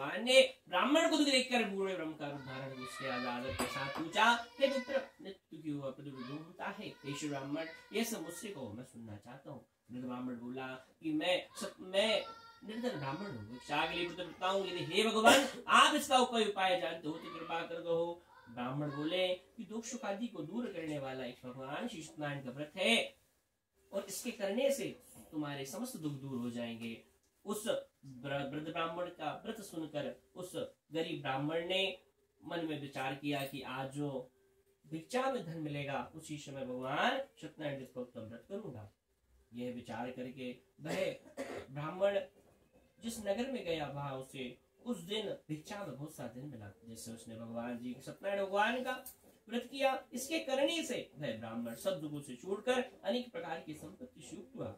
भगवान ने ब्राह्मण को देखकर बूढ़े ब्रह्म का रूप धारण उसके आदर के साथ पूछा, हे मित्र, मृत्यु क्यों होता है? हे श्री ब्राह्मण, ये सब मुझसे कहो, मैं सुनना चाहता हूँ। ब्राह्मण बोला कि मैं निर्धन ब्राह्मण हूँ, भिक्षा के लिए व्रत हूँ। यदि हे भगवान आप इसका उपाय जानते हो तो कृपा कर दो। ब्राह्मण बोले कि दोष आदि को दूर करने वाला एक भगवान श्री सत्यनारायण का व्रत है और इसके करने से तुम्हारे समस्त दुख दूर हो जाएंगे। उस वृद्ध ब्राह्मण का व्रत सुनकर उस गरीब ब्राह्मण ने मन में विचार किया कि आज जो भिक्षा में धन मिलेगा उसी समय भगवान सत्यनारायण का उत्तम व्रत करूंगा। यह विचार करके वह ब्राह्मण जिस नगर में गया वहां उसे उस दिन भिक्षा में बहुत सा धन मिला, जिससे उसने भगवान जी सत्यनारायण भगवान का व्रत किया। इसके करने से वह ब्राह्मण सब दुखों से छूटकर अनेक प्रकार की संपत्ति से युक्त हुआ।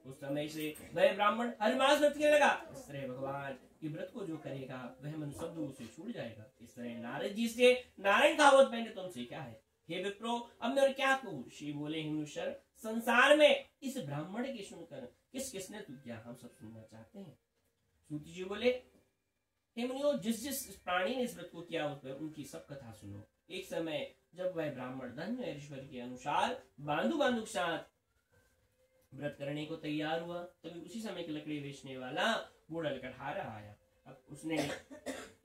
उस समय से वह ब्राह्मण हर मास व्रत करने लगा। इस तरह भगवान के व्रत को जो करेगा वह मन सब दुखों से छूट जाएगा। इस तरह नारद जी से नारायण कहावत मैंने तुमसे क्या है, हे विप्रो, अब मैं और क्या कहूँ? श्री बोले, हिमनुशर, संसार में इस ब्राह्मण के सुनकर किस किसने तू किया, हम सब सुनना चाहते हैं। सूति जी बोले, हे मुनियो, जिस जिस प्राणी ने इस व्रत को किया उनकी सब कथा सुनो। एक समय जब वह ब्राह्मण धन्य ईश्वर के अनुसार बांधु के साथ व्रत करने को तैयार हुआ, तभी उसी समय की लकड़ी बेचने वाला बूढ़ा लकड़हारा आया। अब उसने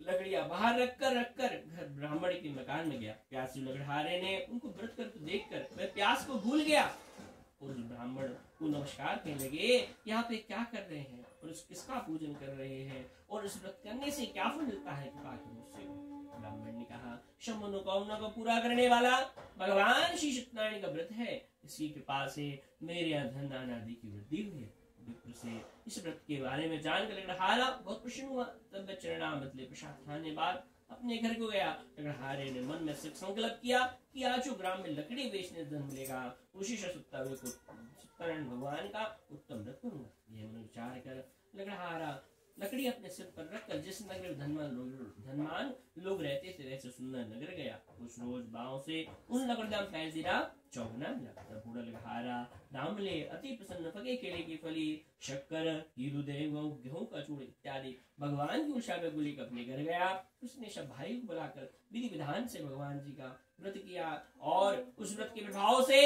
लकड़ियां बाहर रखकर घर ब्राह्मण के मकान में गया। प्यासी लकड़हारे ने उनको व्रत करते देखकर वह प्यास को भूल गया और उस ब्राह्मण को नमस्कार करने लगे। यहाँ पे क्या कर रहे हैं और किसका पूजन कर रहे हैं और इस व्रत करने से क्या फल मिलता है? मुझसे। ब्राह्मण ने कहा, सब मनोकामना को पूरा करने वाला भगवान श्री सत्यनारायण का व्रत है, इसकी कृपा से मेरे यहाँ धन दान आदि की वृद्धि हुई है। विप्र से इस व्रत के बारे में जानकर लकड़हारा बहुत प्रसन्न हुआ। तब वह चरणामृत ले प्रसाद खाने बाद अपने घर को गया। लकड़हारे ने मन में संकल्प किया कि आज जो ग्राम में लकड़ी बेचने धन मिलेगा उसी से सत्यनारायण भगवान का उत्तम व्रत करूंगा। यह मन विचार कर लकड़हारा लकड़ी अपने सिर पर रखकर जिस नगर में धनवान लोग रहते थे वैसे सुंदर नगर गया। उस रोज बाव से उन लकड़दाम पैजीरा चौगना मिला। तब बूढ़ा लकड़हारा दाम ले अति प्रसन्न फगे केले की फली शक्कर हीरू गेहूं का चूड़ इत्यादि भगवान की उषा में गुली अपने घर गया। उसने सब भाई को बुलाकर विधि विधान से भगवान जी का व्रत किया और उस व्रत के प्रभाव से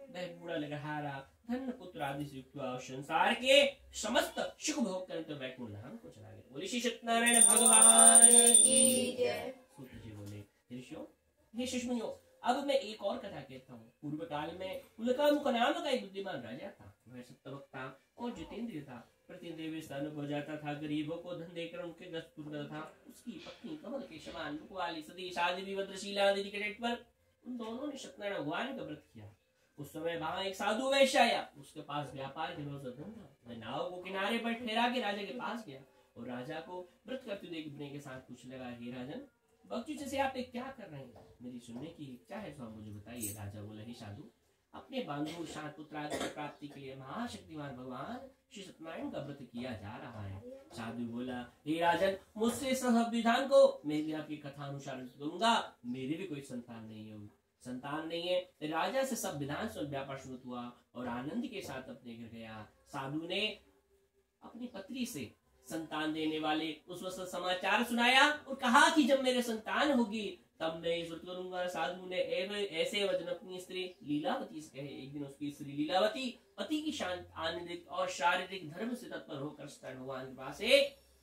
वह बूढ़ा लकड़हारा धन पुत्र आदि से युक्त हुआ। संसार के समस्त सुख भोग करते वैकुंठ धाम को चला गया। बोले श्री सत्यनारायण भगवान की जय। सूत जी बोले, हे शिष्यों, अब मैं एक और कथा कहता हूँ। पूर्व काल में उल्कामुख नाम का एक बुद्धिमान राजा था। वह सत्यवक्ता और जितेंद्रिय था। प्रतिदिन देवी स्थानों को जाता था, गरीबों को धन देकर उनके ग्रस्त पूरा था। उसकी पत्नी कमल के समान मुख वाली सती शादी भद्रशीला आदि के डेट पर उन दोनों ने सत्यनारायण भगवान का व्रत किया। उस समय वहां एक साधु वैश्य आया। उसके पास व्यापार के बहुत धन था। वह नाव को किनारे पर ठहरा के राजा के पास गया और राजा को व्रत करते देखने के साथ पूछने लगा, हे राजन, भक्ति जैसे आप क्या कर रहे हैं? मेरी सुनने की इच्छा है तो आप मुझे बताइए। राजा बोला, हे साधु, अपने बांधु शांत पुत्र आदि की प्राप्ति के लिए महाशक्तिमान भगवान श्री सत्यनारायण का व्रत किया जा रहा है। साधु बोला, हे राजन, मुझसे सब विधान को मैं भी आपकी कथा अनुसार करूंगा। मेरी भी कोई संतान नहीं है। राजा से सब विधान से व्यापार शुरू हुआ और आनंद के साथ अपने घर गया। साधु ने अपनी पत्नी से संतान देने वाले उस वक्त समाचार सुनाया और कहा कि जब मेरे संतान होगी तब मैं व्रत करूंगा। साधु ने ऐसे वचन अपनी स्त्री लीलावती से कहे। एक दिन उसकी स्त्री लीलावती पति की शांत आनंदित और शारीरिक धर्म से तत्पर होकर सत्यनारायण भगवान के पास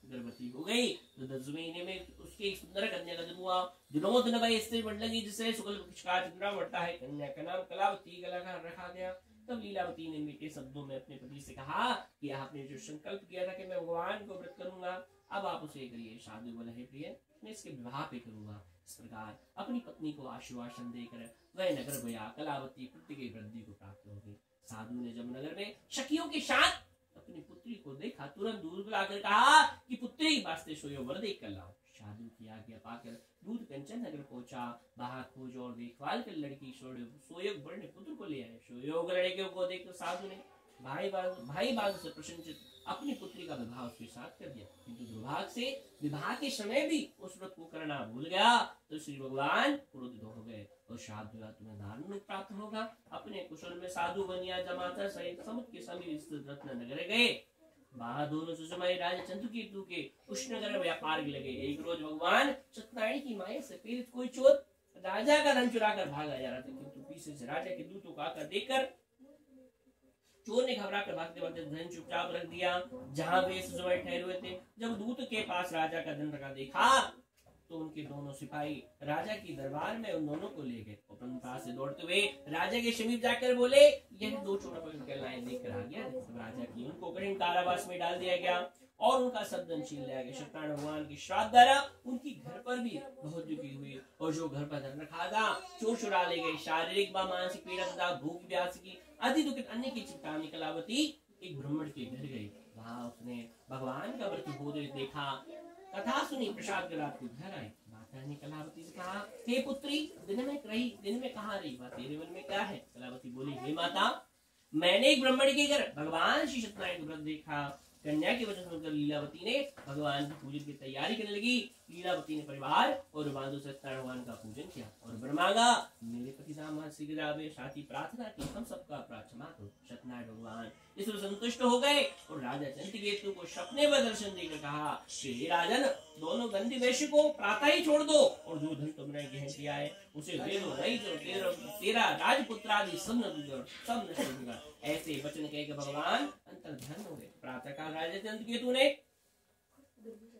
गर्भवती हो गई। तो 10 महीने में उसके एक सुंदर कन्या का जन्म हुआ। दिनों दिन वह स्त्री बढ़ लगी जिससे शुक्ल पक्ष का चंद्रमा बढ़ता है। कन्या का नाम कलावती रखा गया। तब लीलावती ने मीठे शब्दों में अपने पति से कहा कि आपने जो संकल्प किया था कि मैं भगवान को व्रत करूंगा, अब आप उसे करिए। साधु बोला, हे प्रिय, मैं इसके विवाह पे करूंगा। इस प्रकार अपनी पत्नी को आश्वासन देकर वह नगर गया। कलावती पुत्र की वृद्धि को प्राप्त हो गई। साधु ने जब नगर में सखियों के साथ अपनी पुत्री को देखा, तुरंत दूध पिलाकर कहा कि पुत्री वास्ते सोयोग वर देख कर लाओ। साधु की आज्ञा पाकर दूध कंचन नगर पहुंचा। वहां खोज और देखभाल कर लड़की सोयोग वर ने पुत्र को ले आए। सोयोग लड़कियों को देखकर साधु ने भाई बांधु से प्रसन्नचित अपनी पुत्री का विवाह उसके साथ कर दिया। किंतु दुर्भाग्य से विवाह के समय भी उस व्रत को करना भूल गया तो श्री भगवान क्रोधित हो गए और शाप दिया, तुम्हें दारुण प्राप्त होगा। अपने कुशल में साधु बनिया जमाता सहित समुद्र के समीप स्थित रत्न नगर गए। वहां दोनों सुषमय राजा चंद्रकेतु के उष्णगर व्यापार के लगे। एक रोज भगवान सत्यनारायण की माया से पीड़ित कोई चोर राजा का धन चुरा कर भागा जा रहा था, किंतु पीछे से राजा के दूतों को आकर देखकर चोर ने घबरा कर भागते भागते धन चुपचाप रख दिया जहां वे सुषमय ठहरे हुए थे। जब दूत के पास राजा का धन रखा देखा तो उनके दोनों सिपाही राजा की दरबार में उन दोनों को ले गए। अपन पास से दौड़ते हुए राजा के समीप जाकर बोले, यह दो चोर पकड़ कर लाए लेकर आ गया। राजा की उनको कठिन कारावास में डाल दिया गया और उनका सब धन छीन लिया गया। सत्यनारायण भगवान की श्राद्ध द्वारा उनकी घर पर भी बहुत दुखी हुई और जो घर पर धन रखा था चोर चुरा ले गए। शारीरिक व मानसिक पीड़ा तथा भूख प्यास की अति दुखित अन्य की चिंता में कलावती एक ब्राह्मण के घर गई। वहां उसने भगवान का व्रत होते देखा, कथा सुनी, प्रसाद के रात को घर आई। माता ने कलावती से कहा, हे पुत्री, दिन में कहाँ रही? बात तेरे मन में क्या है? कलावती बोली, हे माता, मैंने एक ब्राह्मण के घर भगवान श्री सत्यनारायण का व्रत देखा। कन्या की वचन सुनकर लीलावती ने भगवान की पूजन की तैयारी करने लगी। लीलावती ने परिवार और बांधु सत्यनारायण भगवान का पूजन किया और वर मांगा, मेरे पति धाम शीघ्र आवे। साथ ही प्रार्थना की, हम सबका अपराध क्षमा करो। सत्यनारायण भगवान इसमें संतुष्ट हो गए और राजा चंद्रकेतु को सपने में दर्शन देकर कहा, हे राजन, दोनों गंदी वैश्य को प्रातः ही छोड़ दो और जो धन तुमने ग्रहण किया है उसे दे दो, नहीं तो तेरा राजपुत्र आदि सब नष्ट होगा। ऐसे वचन कहकर भगवान अंतर्ध्यान हो गए। प्रातः काल राजा चंद्रकेतु ने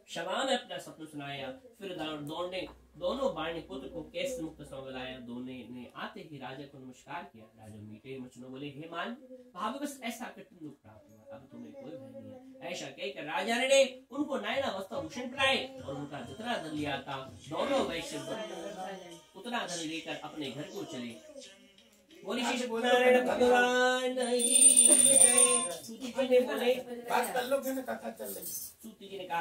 क्षमा में अपना सपना सुनाया। फिर दोनों बाणी पुत्र को कैसे मुक्त लाया। दोनों ने आते ही राजा को नमस्कार किया। राजा मीठे वचनों बोले, हे मान भाभी, बस ऐसा कठिन दुख प्राप्त हुआ, अब तुम्हें कोई भय नहीं है। ऐसा कहकर राजा ने उनको नायना वस्त्र भूषण पहनाए और उनका जितना धन लिया था दोनों वैश्य उतना धन लेकर अपने घर को चले। भगवान सूती जी ने कहा